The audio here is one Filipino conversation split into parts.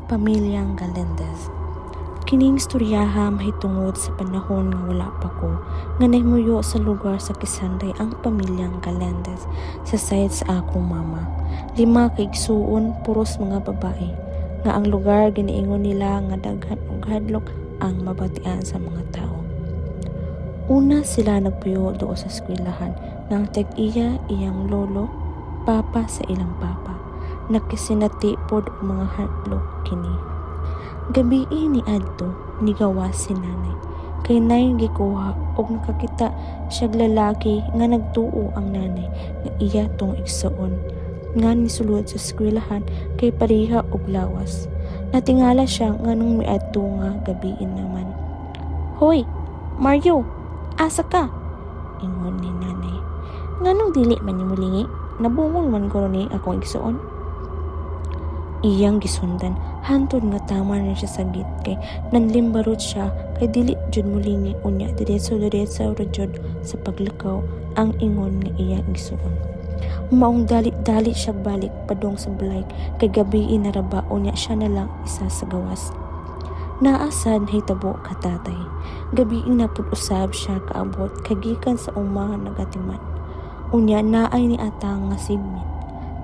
pamilyang Galindez. Kining istoryaha mahitungod sa panahon nga wala pa ko nga nahimuyo sa lugar sa Kisanday ang pamilyang Galindez sa side sa akong mama. 5 ka igsuon, puros mga babae, nga ang lugar giniingon nila nga daghan ug hadlok ang mabatian sa mga tao. Una sila nagpuyo do sa eskwelahan nang tag-iya iyang lolo, papa sa ilang papa. Nakisinati pod og mga hadlok kini. Gabi ni adto ni gawas si nanay. Kay nay gikuha og nakakita siyag lalaki nga nagtuo ang nanay nga iya tong igsuon nga nisulod sa eskwelahan kay pareha og lawas. Natingala siya nganong miadto nga gabiin naman. "Hoy, Mario, asa ka?" ingon ni nanay. "Nganong dili man ni mulingi? Nabungol man ko ni akong igsuon." Iyang gisundan, hantod nga tama na siya sa git kay nanlimbarot siya kay dili jud mulingi unya diretso ra jud sa paglakaw ang ingon nga iyang igsuon. Maong dali siya balik padong sa balay kay gabi inaraba unya siya na lang isa sa gawas. Naasad hitabo ka tatay. Gabi napud usab siya kaabot kay gikan sa uma nagatiman. Unya naay ni atang nga sigmin.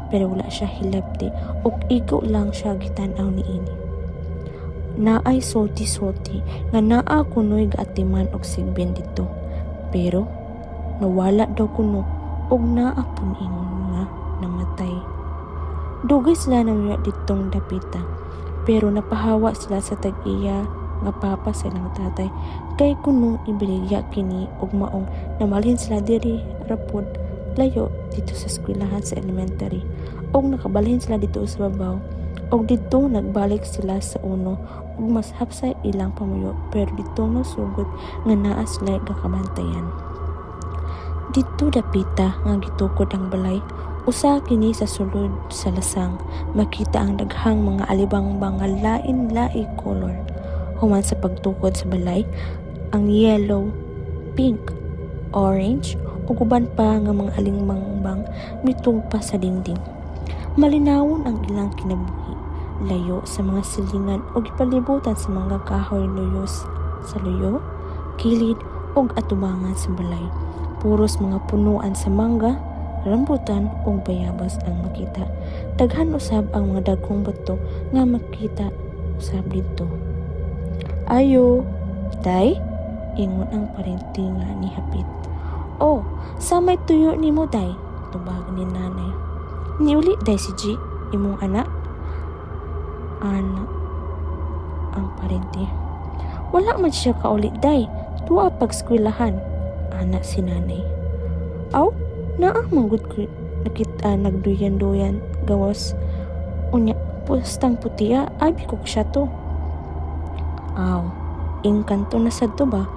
Pero wala siya hilabti o ikaw lang siya gitan-aw niini. Naay sulti-sulti nga naa kunoy gaatiman og sigbin dito. Pero nawala daw kuno og naa pun ingon nga namatay. Dugay sila nang ditong dapita. Pero napahawa sila sa tag-iya nga papa sa ilang tatay kay kuno ibaligya kini og maong namalhin sila diri rapod layo dito sa eskwelahan sa elementary og nakabalhin sila dito sa babaw og dito nagbalik sila sa uno og mas hapsay ilang pamuyo pero dito nasugod nga naa sila gakabantayan. Dito dapita nga gitukod ang balay, usa kini sa sulod sa lasang makita ang daghang mga alibangbang nga lain-laing color. Human sa pagtukod sa balay, ang yellow, pink, orange ug uban pa nga mga alimangbang mitugpa sa dingding. Malinawon ang ilang kinabuhi, layo sa mga silingan ug ipalibutan sa mga kahoy luyos sa luyo, kilid ug atubangan sa balay. Puros mga punuan sa mangga, rambutan ug bayabas ang makita. Daghan usab ang mga dagkong bato nga makita usab dito. "Ayo, day," ingon ang parente nga nihapit. "Oh, sa may tuyo ni mo day," tubag ni nanay. "Niuli day si G, imong anak?" "Anak," ang parente. "Wala man siya kauli day, tuwa pag-eskwelahan," anak si nanay. "Aw, naa manggod ko nakita nagduyan-duyan gawas unya pustang putia abi ko siya to." "Aw, ingkanto na sad to ba?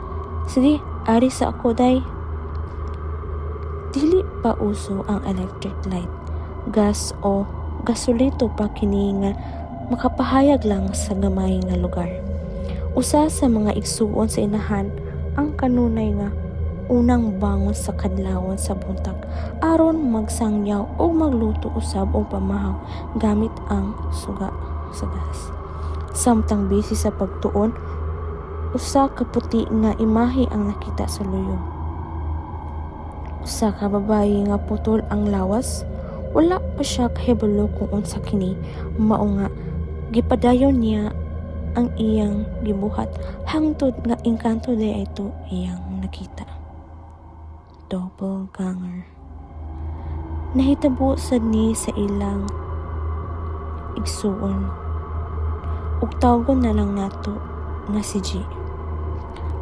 Sige, ari sa ako day." Dili pa uso ang electric light, gas o gasolito pa kini nga makapahayag lang sa gamay nga lugar. Usa sa mga igsuon sa inahan ang kanunay nga unang bangon sa kadlawon sa buntag aron magsangyaw o magluto usab o pamahaw gamit ang suga sa gas. Samtang busy sa pagtuon, usa ka puti nga imahe ang nakita sa luyo. Usa ka babaye nga putol ang lawas, wala pa siya kahibalo kung unsa kini, mao nga gipadayon niya ang iyang gibuhat hangtod nga engkanto day ito iyang nakita. Doppelganger. Nahitabo sad ni sa ilang igsuon ug tawgon na lang nato nga si G.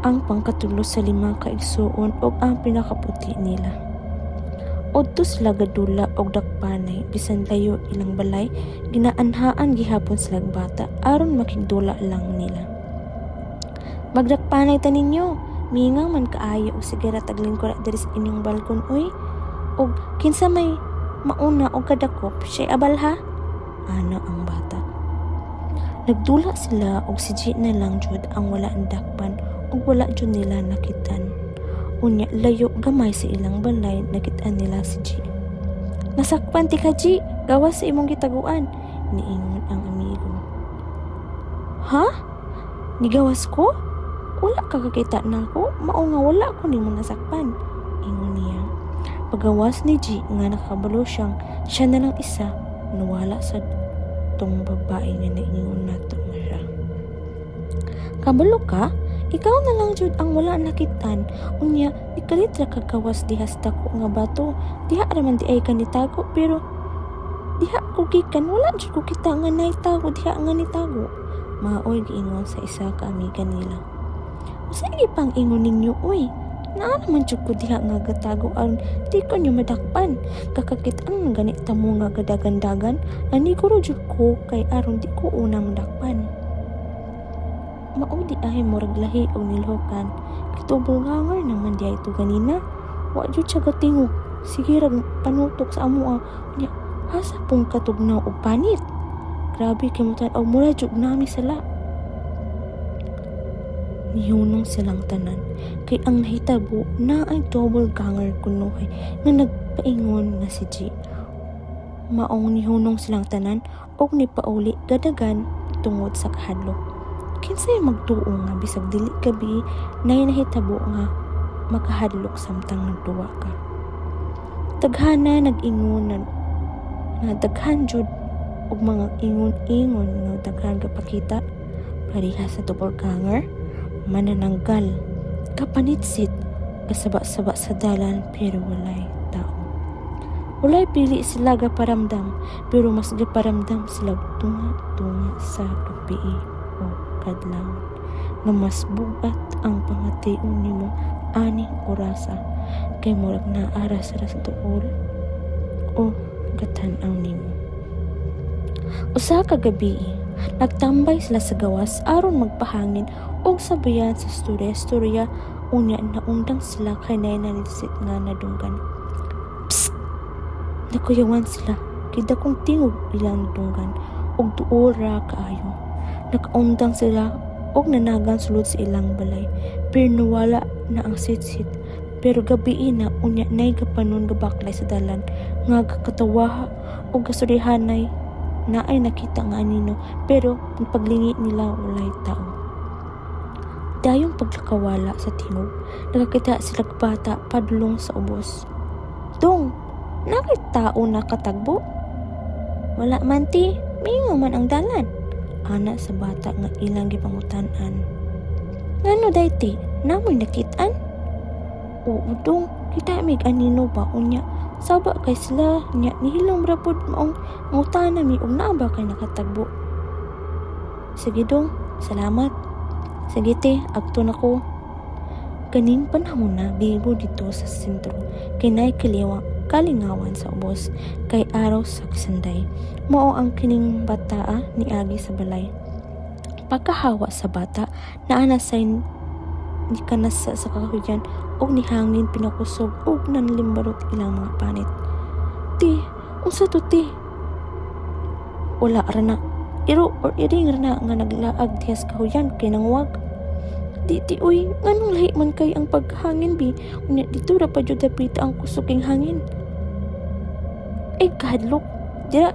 Ang pangkatulo sa 5 ka igsuon ug ang pinakaputi nila. Udto sila gadula og dakpanay bisan layo ilang balay, ginaanhaan gihapon sila bata aron makigdula lang nila. "Magdakpanay ta ninyo, mingang man kaayo og sige ra taglingkod diri sa inyong balkon oy. Og kinsa may mauna og kadakop, siya abal ha?" ana ang bata. Nagdula sila og si G na lang jud ang wala andakpan ug wala jud nila nakitan. Unya layo gamay sa ilang balay nakitaan nila si G. "Nasakpan ti ka G, gawas sa imong gitaguan," niingon ang amigo. Ha? Nigawas ko? Wala ka kakita na ako, mao nga wala ko nimo nasakpan, ingon niya. Pagawas ni G nga nakabalo siya na lang isa, nawala sa tong babae nga naingon nato nga siya. Kabalo ka? Ikaw na lang jud ang wala nakitaan, unya ikalit ra kagawas dihas dako nga bato, diha raman di ay kanitago pero diha ko gikan wala jud ko kita nga naitago diha nga nitago. Maoy giingon sa isa ka amiga nila. Sige pang ingon ninyo, uy. Naa naman jud ko diha nga gatago aron di ko nyo madakpan. Kakakitaan nga ganit mo nga gadagandagan, naniguro jud ko kay aron di ko una madakpan. Mao di ay murag lahi og nilhokan. Kitubol hangar naman di ay ito ganina. Wa jud siya gatingog. Sige rag panutok sa amo nya asa pong katugnaw og panit. Grabe kay mo tan-aw mura jud nami sala. Nihunong silang tanan kay ang nahitabo na ay double ganger kunuhay nga nagpaingon nga si G. Maong nihunong silang tanan og nipauli gadagan tungod sa kahadlok. Kinsay magtuo nga bisag dili gabi nay nahitabo nga makahadlok samtang nagduwa ka. Daghana nag-ingon na daghan jud og mga ingon-ingon nga daghan kapakita pariha sa double ganger. Manananggal, kapanitsit, kasaba-saba sa dalan pero walay tao. Walay pili sila gaparamdam pero mas gaparamdam sila tunga-tunga sa gabi o kadlaw na mas bugat ang pangation nimo aning orasa kay murag naara sa tuol o gatan-aw nimo. Usa ka gabi nagtambay sila sa gawas aron magpahangin og sabayan sa storya unya naundang sila kay nananisit nga nadunggan. Psst! Nakuyawan sila kay dakong tingog ilang nadunggan og duol ra kaayo. Nakaundang sila og nanagan sulod sa ilang balay pero nawala na ang sitsit. Pero gabi na unya nay gapanon gabaklay sa dalan nga kakatawaha og gasurihanay na ay nakita nga nino pero ang paglingi nila walay tao. Dayong pagkakawala sa tingog, nakakita sila bata padulong sa ubos. Dong, nakit tao na katagbo? Wala man ti, mingaw man ang dalan. Ana sa bata nga ilang gipangutan-an. Ngano dayti, namoy nakitaan? Oo dong, kita mig anino ba unya. Saba kay sila nya nihilom rapod maong ngutana mi og naa ba kay nakatagbo. Sige dong, salamat. Sige te, agto na ko. Kaning panahon na bigo dito sa sentro kay nay kalingawan sa ubos kay araw sa Kisanday. Mao ang kining bata ni agi sa balay. Pagkahawa sa bata, naanasay ni kanasa sa kahuyan og ni hangin pinakusog og nanlimbarot ilang mga panit. Ti, unsa to ti? Wala ra na. Iring ra na nga naglaag dihas kahuyan kay nangwag. Di uy, nganong lahi man kay ang paghangin bi? Unya dito ra pa jud dapita ang kusoging hangin. Ay kahadlok. Dira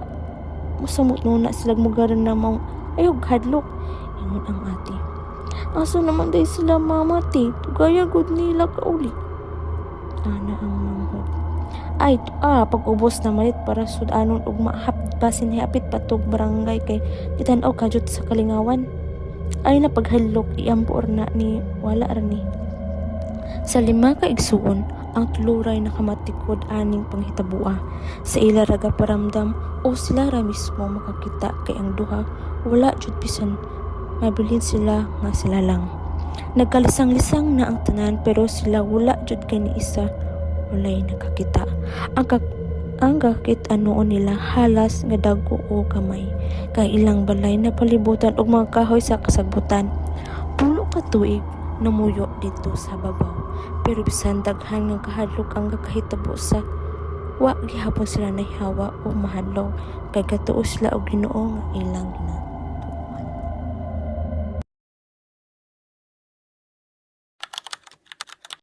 musamot no na sila mugaran na mong ayog hadlok. Ingon ang ate. Asa naman day sila mama ti, gaya good nila kauli. Ana ang manghod. Ay, pag ubos na malit para sudanon og mahap basin hapit patog barangay kay itanaw kajut sa kalingawan. Ay na paghadlok iampo na ni wala ra ni. Sa 5 ka igsuon, ang tuluray nakamatikod aning panghitabuha. Sa ila raga paramdam o sila ra mismo makakita kay ang duha wala jud bisan mabilin sila nga sila lang. Nagkalisang-lisang na ang tanan pero sila wala jud kay ni isa walay nakakita. Ang kakita noon nila halas nga dagko o kamay kay ilang balay na palibutan og mga kahoy sa kasagbutan. Pulo ka tuig namuyo dito sa babaw pero bisan daghan nga kahadlok ang kakahitabo sa wa gihapon sila nahihawa o mahadlok kay katuo sila og Ginoo nga ilang